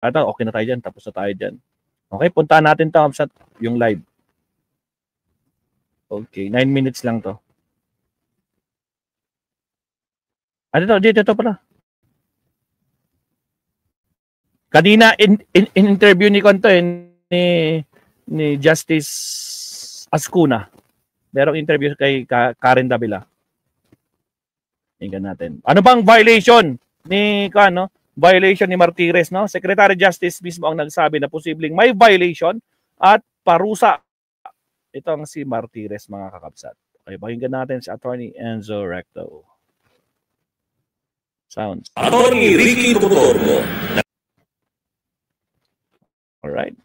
Ata, okay na tayo dyan. Tapos na tayo dyan. Okay, puntahan natin to sa yung live. Okay, 9 minutes lang to. Dito pala. Kanina in interview ni Konto ni Justice Ascuna. Merong interview kay Karen Davila. Tingnan natin. Ano bang violation ni violation ni Martires, no? Secretary Justice mismo ang nagsabi na posibleng may violation at parusa. Ito ang si Martires, mga kakabsat. Okay, pakinggan natin si Attorney Enzo Recto. Sounds. Attorney Ricky Tutorgo. Alright.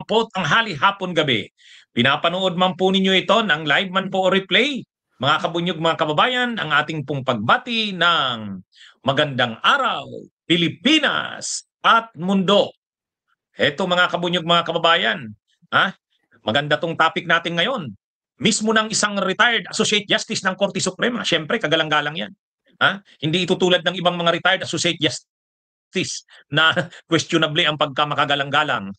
Po tanghali, hapon, gabi. Pinapanood man po ninyo ito ng live man po o replay. Mga kabunyog, mga kababayan, ang ating pong pagbati ng magandang araw, Pilipinas at mundo. Eto mga kabunyog, mga kababayan, maganda tong topic natin ngayon. Mismo ng isang retired Associate Justice ng Korte Suprema. Siyempre, kagalang-galang yan. Hindi ito tulad ng ibang mga retired Associate Justice na questionable ang pagkamakagalang-galang.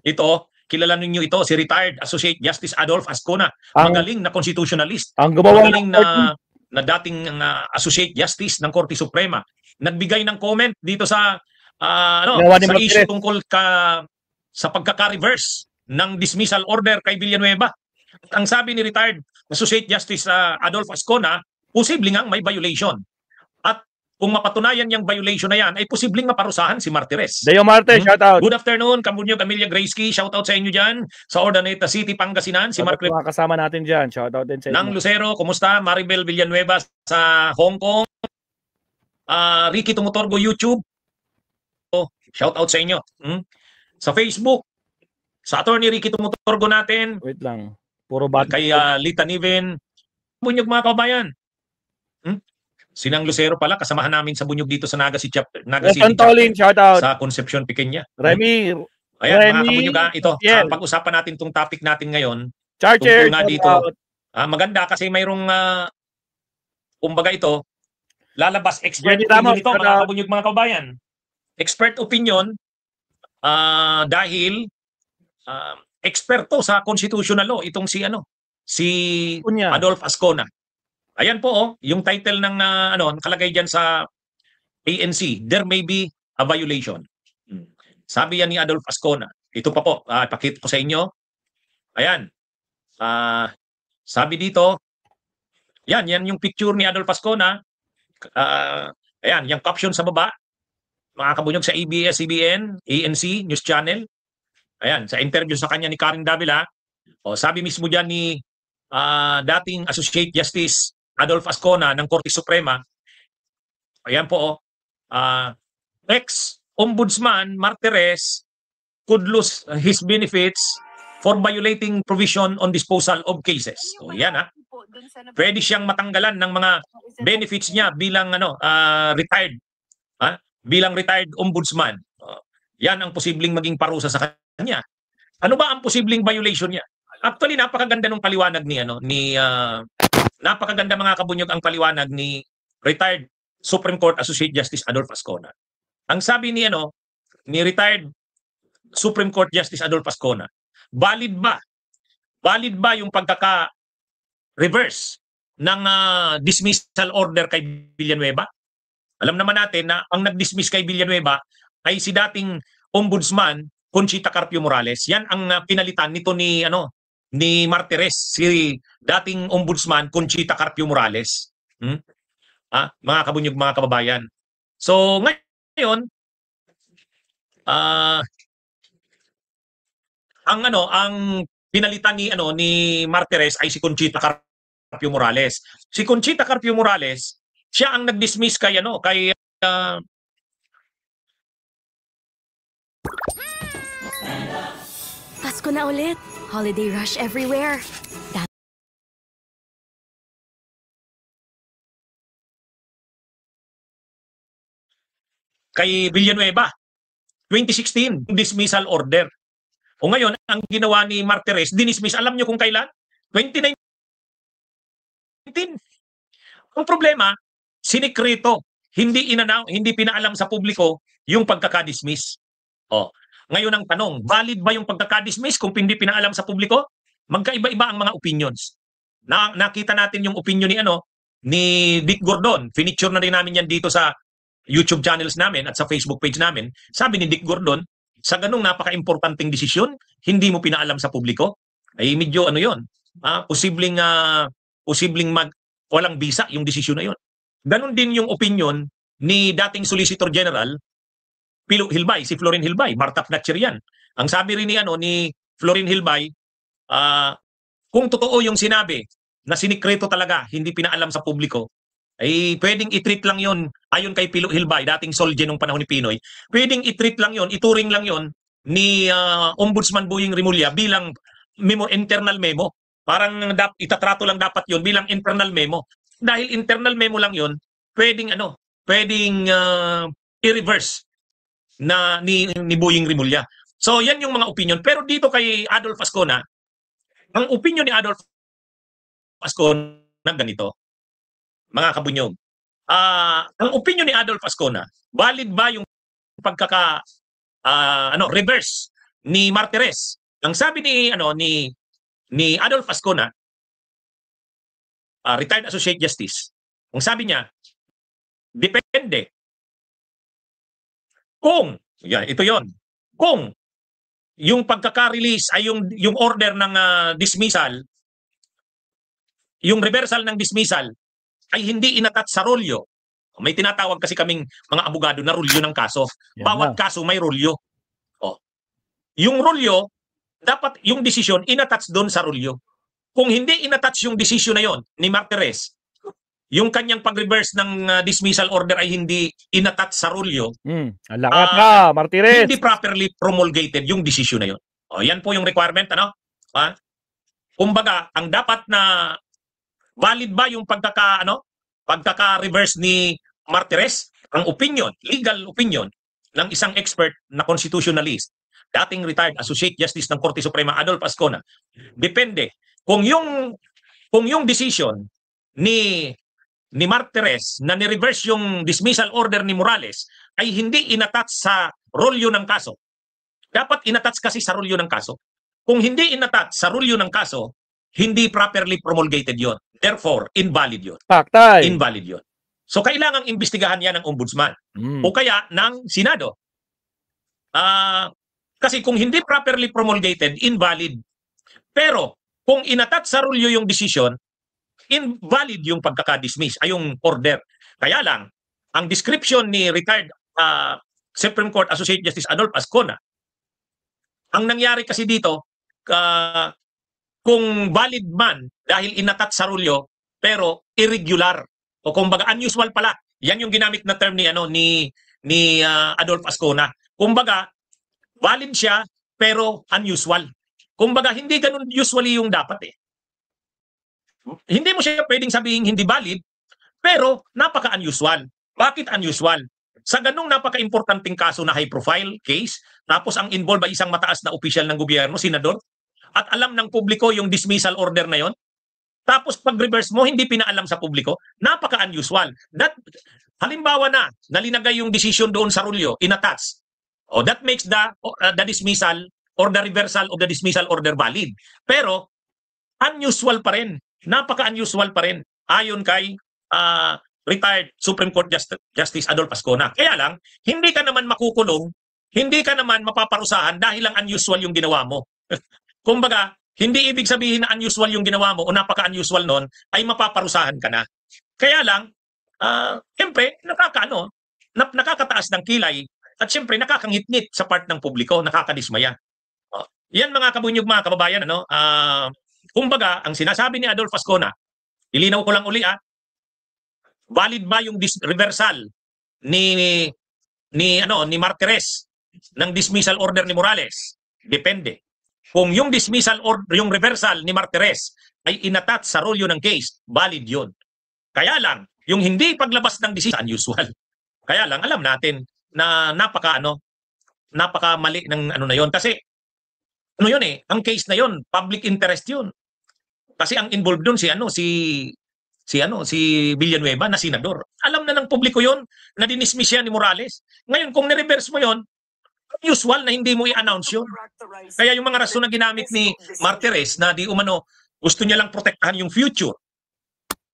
Ito, kilala ninyo ito, si retired Associate Justice Adolf Ascona. Magaling na constitutionalist. Magaling na dating Associate Justice ng Korte Suprema. Nagbigay ng comment dito sa issue tungkol sa pagkaka-reverse ng dismissal order kay Villanueva. Ang sabi ni retired Associate Justice Adolf Ascona, posibleng ang may violation. At kung mapatunayan yung violation na yan, ay posibleng maparusahan si Martires. Deo Marte, shout out. Good afternoon, Kamunyog, Amelia Graysky, shout out sa inyo dyan. Sa Ordaneta City, Pangasinan, si Mark mga kasama natin dyan, shout out din sa inyo. Nang Lucero, kumusta? Maribel Villanueva sa Hong Kong. Ricky Tumutorgo YouTube. Shout out sa inyo. Sa Facebook, sa Attorney Ricky Tumutorgo natin. Wait lang. Puro bata. Kay Lita Niven. Bunyog, mga kabayan. Sinang Lucero pala, kasamahan namin sa Bunyog dito sa Naga City Chapter. Shout out. Sa Concepcion, Pequeña. Remy. Ayan, mga kabunyog, ito. Pag-usapan natin itong topic natin ngayon. Charger. Nga dito. Maganda kasi mayroong, kumbaga ito, lalabas expert opinion ito, mga kabunyog, mga kabayan. Expert opinion, dahil eksperto sa constitutional law itong si Adolf Ascona. Ayan po yung title ng nakalagay diyan sa ANC, there may be a violation. Sabi yan ni Adolf Ascona. Ito pa po, ipakita ko sa inyo. Ayan. Sabi dito, yan yung picture ni Adolf Ascona. Ayan, yung caption sa baba. Mga kabunyog sa ABS-CBN, ANC, News Channel. Ayan, sa interview sa kanya ni Karen Davila, sabi mismo diyan ni dating Associate Justice Adolf Ascona ng Korte Suprema, ayan po, ex-ombudsman Martires could lose his benefits for violating provision on disposal of cases. Yan pwede siyang matanggalan ng mga benefits niya bilang retired, bilang retired ombudsman. Yan ang posibleng maging parusa sa kanya. Ano ba ang posibleng violation niya? Actually, napakaganda ng paliwanag napakaganda, mga kabunyog, ang paliwanag ni retired Supreme Court Associate Justice Adolf Ascona. Ang sabi ni retired Supreme Court Justice Adolf Ascona, valid ba yung pagkaka-reverse ng dismissal order kay Villanueva? Alam naman natin na ang nag-dismiss kay Villanueva ay si dating ombudsman Conchita Carpio Morales. Yan ang pinalitan nito ni Martires, si dating ombudsman Conchita Carpio Morales. Mga kabunyog, mga kababayan. So ngayon, ang pinalitan ni Martires ay si Conchita Carpio Morales. Si Conchita Carpio Morales, siya ang nag-dismiss kay Pasko na ulit. Holiday rush everywhere. Kay Villanueva, 2016, dismissal order. O ngayon, ang ginawa ni Martires, dinismiss, alam nyo kung kailan? 2019. Ang problema, sinikreto hindi pinaalam sa publiko yung pagkaka-dismiss. Oh, ngayon ang tanong, valid ba yung pagkaka-dismiss kung hindi pinaalam sa publiko? Magkaiba-iba ang mga opinions. Nakita natin yung opinion ni Dick Gordon. Finicture na rin namin yan dito sa YouTube channels namin at sa Facebook page namin. Sabi ni Dick Gordon, sa ganung napaka-importanting desisyon, hindi mo pinaalam sa publiko, ay medyo yon, posibleng walang bisa yung desisyon na yon. Ganon din yung opinion ni dating Solicitor General Pilo Hilbay, si Florin Hilbay, Martap Natcher yan. Ang sabi rin ni Florin Hilbay, kung totoo yung sinabi na sinikreto talaga, hindi pinaalam sa publiko, ay pwedeng i-treat lang yon ayon kay Pilo Hilbay, dating Solge nung panahon ni Pinoy, pwedeng i-treat lang yon, ituring lang yon ni Ombudsman Boying Rimulya bilang internal memo. Parang itatrato lang dapat yon bilang internal memo. Dahil internal memo lang yon, pwedeng i-reverse na ni Boying Rimulya. So yan yung mga opinion. Pero dito kay Adolf Ascona, ang opinion ni Adolf Ascona ganito, mga kabunyog. Ang opinion ni Adolf Ascona, valid ba yung reverse ni Martires? Ang sabi ni Adolf Ascona, retired Associate Justice, ang sabi niya, depende kung, ito yon, kung yung pagkaka-release ay yung order ng dismissal, yung reversal ng dismissal ay hindi inatat sa rolyo. May tinatawag kasi kaming mga abogado na rolyo ng kaso. Bawat kaso may rolyo. Yung rolyo, dapat yung desisyon inattach doon sa rolyo. Kung hindi inattach yung desisyon na yon ni Martires, yung kanyang pag-reverse ng dismissal order ay hindi inattach sa rolyo, Alakat ka, Martires. Hindi properly promulgated yung desisyon na yon. Yan po yung requirement, Kumbaga, ang dapat na valid ba yung pagkaka-reverse ni Martires? Ang opinion, legal opinion ng isang expert na constitutionalist, dating retired Associate Justice ng Korte Suprema Adolf Ascona, depende kung yung decision ni Martires na ni-reverse yung dismissal order ni Morales ay hindi inattach sa rolyo ng kaso. Dapat inattach kasi sa rolyo ng kaso. Kung hindi inattach sa rolyo ng kaso, hindi properly promulgated yon. Therefore, invalid yon. Paktay. Invalid yon. So, kailangang imbestigahan yan ng ombudsman o kaya ng Senado. Kasi kung hindi properly promulgated, invalid. Pero, kung inattach sa rolyo yung decision, invalid yung pagkaka-dismiss, ay yung order. Kaya lang, ang description ni retired Supreme Court Associate Justice Adolf Ascona, ang nangyari kasi dito, kung valid man dahil inattach sa rolyo, pero irregular, o kumbaga unusual pala. Yan yung ginamit na term ni Adolf Ascona. Kumbaga, valid siya, pero unusual. Kumbaga, hindi ganun usually yung dapat Hindi mo siya pwedeng sabihin hindi valid, pero napaka-unusual. Bakit unusual? Sa ganung napaka-importanting kaso na high-profile case, tapos ang involved ay isang mataas na opisyal ng gobyerno, senador, at alam ng publiko yung dismissal order na yon, tapos pag-reverse mo, hindi pinaalam sa publiko, napaka-unusual. Halimbawa na, nalinagay yung decision doon sa rolyo, inattach. That makes the dismissal or the reversal of the dismissal order valid. Pero, unusual pa rin. Napaka-unusual pa rin ayon kay retired Supreme Court Justice Adolf Ascona. Kaya lang, hindi ka naman makukulong, hindi ka naman mapaparusahan dahil lang unusual yung ginawa mo. Kumbaga, hindi ibig sabihin na unusual yung ginawa mo o napaka-unusual nun ay mapaparusahan ka na. Kaya lang, siyempre, nakakataas ng kilay at siyempre nakakangit-ngit sa part ng publiko, nakakadismaya. Yan mga kabunyog, mga kababayan, kumbaga, ang sinasabi ni Adolf Ascona, ilinaw ko lang uli, valid ba yung reversal ni Martires ng dismissal order ni Morales? Depende. Kung yung dismissal or yung reversal ni Martires ay inattach sa rolyo ng case, valid yun. Kaya lang, yung hindi paglabas ng decision, unusual. Kaya lang, alam natin na napaka mali ng na yon. Kasi, ang case na yon, public interest yun. Kasi ang involved doon si si Villanueva na senador. Alam na ng publiko 'yon na dinismiss yan ni Morales. Ngayon kung ni-reverse mo 'yon, usual na hindi mo i-announce 'yon. Kaya yung mga rason na ginamit ni Martires na di umano gusto niya lang protektahan yung future,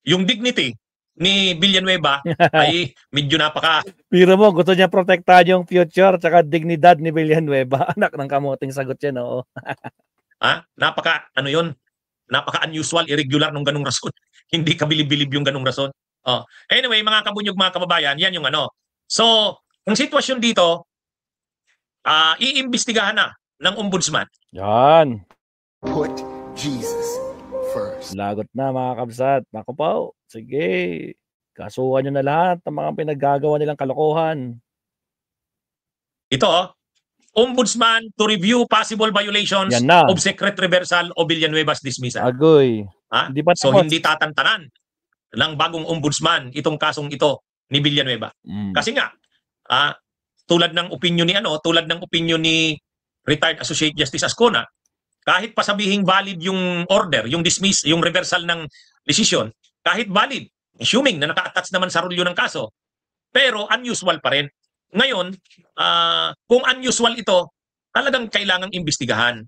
yung dignity ni Villanueva ay medyo Biro mo, gusto niya protektahan yung future tsaka dignidad ni Villanueva. Anak ng kamuting sagot yan, oo. Napaka-unusual, irregular nung ganung rason. Hindi ka bilib-bilib yung ganung rason. Anyway, mga kabunyog, mga kababayan, yan yung ano. So, ang sitwasyon dito, iimbestigahan na ng ombudsman. Yan. Put Jesus first. Lagot na mga kabsat. Naku po. Sige. Kasuhan nyo na lahat ng mga pinaggagawa nilang kalokohan. Ito, Ombudsman to review possible violations of secret reversal o Villanueva's dismissal. Agoy. Hindi pa so hindi tatantanan ng bagong ombudsman itong kasong ito ni Villanueva. Kasi nga tulad ng opinion ni retired Associate Justice Ascona, kahit pa sabihing valid yung order, yung dismiss, yung reversal ng decision, kahit valid, assuming na naka-attach naman sa rulyo ng kaso, pero unusual pa rin. Ngayon, kung unusual ito, talagang kailangang imbestigahan.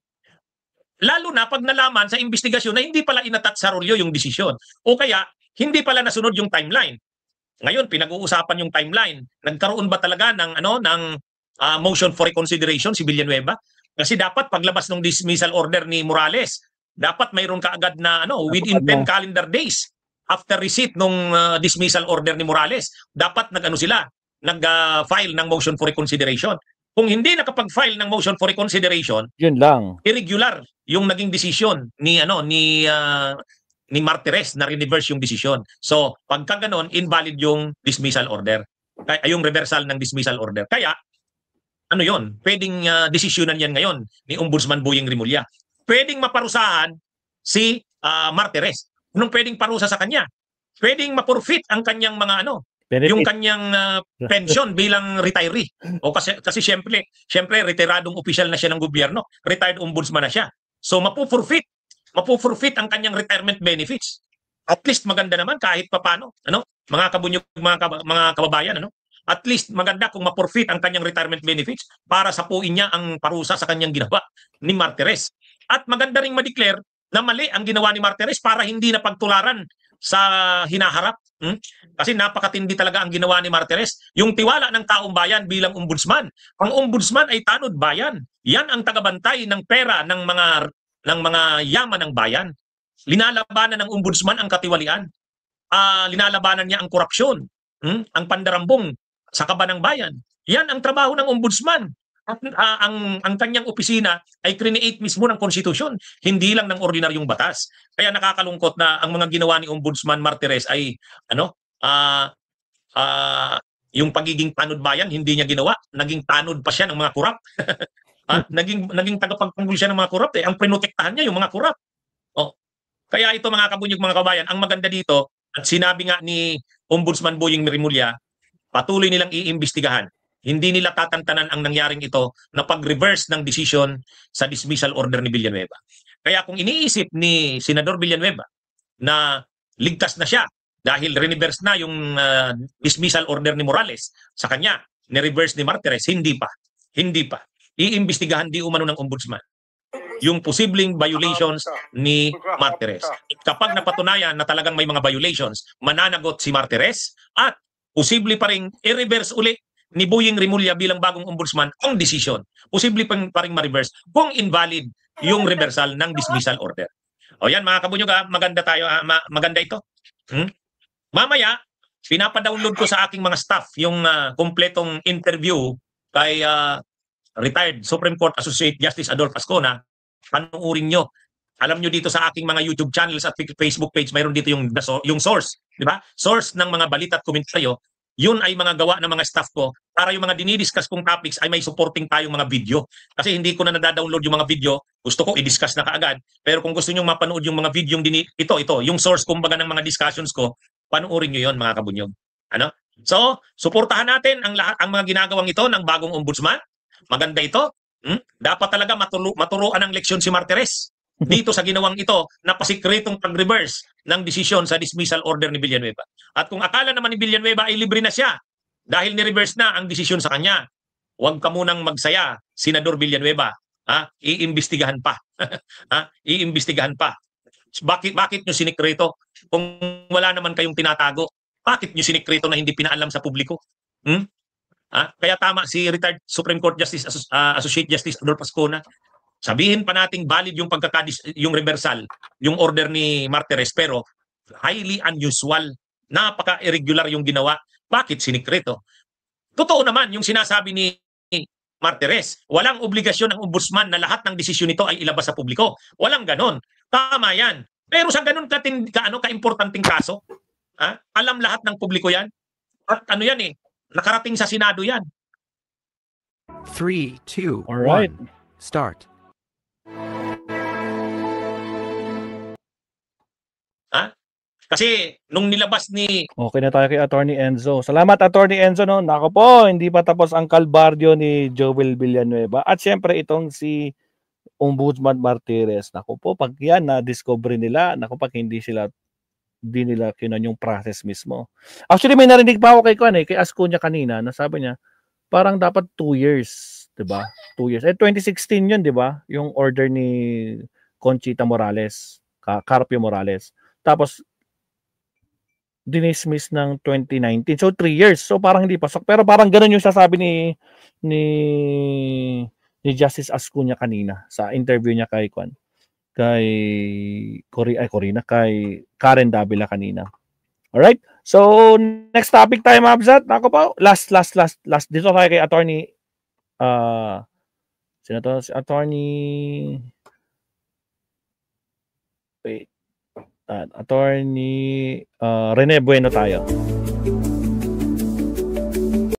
Lalo na pag nalaman sa investigasyon na hindi pala inattach sa rulyo yung desisyon o kaya hindi pala nasunod yung timeline. Ngayon, pinag-uusapan yung timeline. Nagkaroon ba talaga ng motion for reconsideration si Villanueva? Kasi dapat paglabas ng dismissal order ni Morales, dapat mayroon kaagad na within 10 calendar days after receipt ng dismissal order ni Morales, dapat nag-file ng motion for reconsideration. Kung hindi nakapag-file ng motion for reconsideration, yun lang. Irregular yung naging desisyon ni Martires na reverse yung desisyon. So, pagka ganon, invalid yung dismissal order. Yung reversal ng dismissal order. Kaya pwedeng desisyonan yan ngayon ni Ombudsman Boyeng Rimulya. Pwedeng maparusahan si Martires. Anong pwedeng parusa sa kanya? Pwedeng ma-forfeit ang kanyang mga yung kanyang pension bilang retiree. O kasi syempre retiradong opisyal na siya ng gobyerno, retired ombudsman na siya. So mapo-forfeit ang kanyang retirement benefits. At least maganda naman kahit papaano, mga kabunyog, mga kababayan, At least maganda kung ma-forfeit ang kanyang retirement benefits para sapuin niya ang parusa sa kanyang ginawa ni Martires. At maganda ring ma-declare na mali ang ginawa ni Martires para hindi na pagtularan sa hinaharap. Kasi napakatindi talaga ang ginawa ni Martires. Yung tiwala ng taong bayan bilang ombudsman. Ang ombudsman ay tanod bayan. Yan ang tagabantay ng pera ng mga yaman ng bayan. Linalabanan ng ombudsman ang katiwalian. Linalabanan niya ang korupsyon, ang pandarambong sa kaban ng bayan. Yan ang trabaho ng ombudsman. Ang kanyang opisina ay create mismo ng konstitusyon, hindi lang ng ordinaryong batas. Kaya nakakalungkot na ang mga ginawa ni Ombudsman Martires ay yung pagiging tanod bayan hindi niya ginawa, naging tanod pa siya ng mga korap. Naging tagapagtanggol siya ng mga korap. Ang pinotektahan niya yung mga korap. Kaya ito mga kabunyog, mga kabayan, ang maganda dito at sinabi nga ni Ombudsman Boyeng Rimulya, patuloy nilang iimbestigahan. Hindi nila tatantanan ang nangyaring ito na pag-reverse ng decision sa dismissal order ni Villanueva. Kaya kung iniisip ni Senador Villanueva na ligtas na siya dahil reverse na yung dismissal order ni Morales sa kanya, ni-reverse ni Martires, hindi pa. Iimbestigahan di umano ng ombudsman yung posibleng violations ni Martires. Kapag napatunayan na talagang may mga violations, mananagot si Martires at posible pa rin i-reverse uli ni Boyeng Rimulya bilang bagong ombudsman ang decision. Posible pa rin ma-reverse kung invalid yung reversal ng dismissal order. O yan mga kabunyog, maganda tayo, maganda ito. Mamaya, pinapa-download ko sa aking mga staff yung kompletong interview kay retired Supreme Court Associate Justice Adolfo Ascona. Panuorin nyo. Alam nyo dito sa aking mga YouTube channels at Facebook page, mayroon dito yung source. Di ba? Source ng mga balita at komentaryo. Yun ay mga gawa ng mga staff ko para yung mga dinidiscuss kong topics ay may supporting tayong mga video. Kasi hindi ko na nadadownload yung mga video. Gusto ko i-discuss na kaagad. Pero kung gusto nyo mapanood yung mga video ito, yung source kumbaga ng mga discussions ko, panoorin nyo yun mga kabunyog. So, suportahan natin ang mga ginagawang ito ng bagong ombudsman. Maganda ito. Dapat talaga maturuan ng leksyon si Martires. dito sa ginawang ito na pasikretong pag-reverse ng desisyon sa dismissal order ni Villanueva. At kung akala naman ni Villanueva ay libre na siya dahil ni-reverse na ang desisyon sa kanya, huwag ka munang magsaya, Senador Villanueva. Iimbestigahan pa. Iimbestigahan pa. Bakit nyo sinikreto? Kung wala naman kayong tinatago, bakit nyo sinikreto na hindi pinaalam sa publiko? Kaya tama si retired Supreme Court Justice Associate Justice Adolfo Ascuna. Sabihin pa nating valid yung yung reversal, yung order ni Martires, pero highly unusual, napaka-irregular yung ginawa. Bakit sinikreto? Totoo naman yung sinasabi ni Martires, walang obligasyon ng ombudsman na lahat ng desisyon nito ay ilabas sa publiko. Walang ganon. Tama yan. Pero sa ganon ka-importanting kaso, alam lahat ng publiko yan. At ano yan nakarating sa Senado yan. 3, 2, Alright. 1, start. Kasi nung nilabas ni Okay na tayo kay Attorney Enzo. Salamat, Attorney Enzo. No? Nako po, hindi pa tapos ang kalbaryo ni Joel Villanueva. At syempre, itong si Ombudsman Martires. Nako po, pag yan na-discover nila, nako pag hindi nila kinan yung process mismo. Actually, may narinig pa ako kay Ascuna kanina, na sabi niya, parang dapat 2 years, 'di ba? 2 years. 2016 'yun, 'di ba? Yung order ni Conchita Morales, Carpio Morales. Tapos dinismiss ng 2019. So 3 years. So parang hindi pasok. Pero parang ganoon yung sasabi ni Justice Ascuna kanina sa interview niya kay Karen Davila kanina. Alright? So, next topic tayo, Mabsat. Ako pa, last. Dito tayo kay Attorney, sino to? Si Attorney, Attorney Rene Bueno tayo.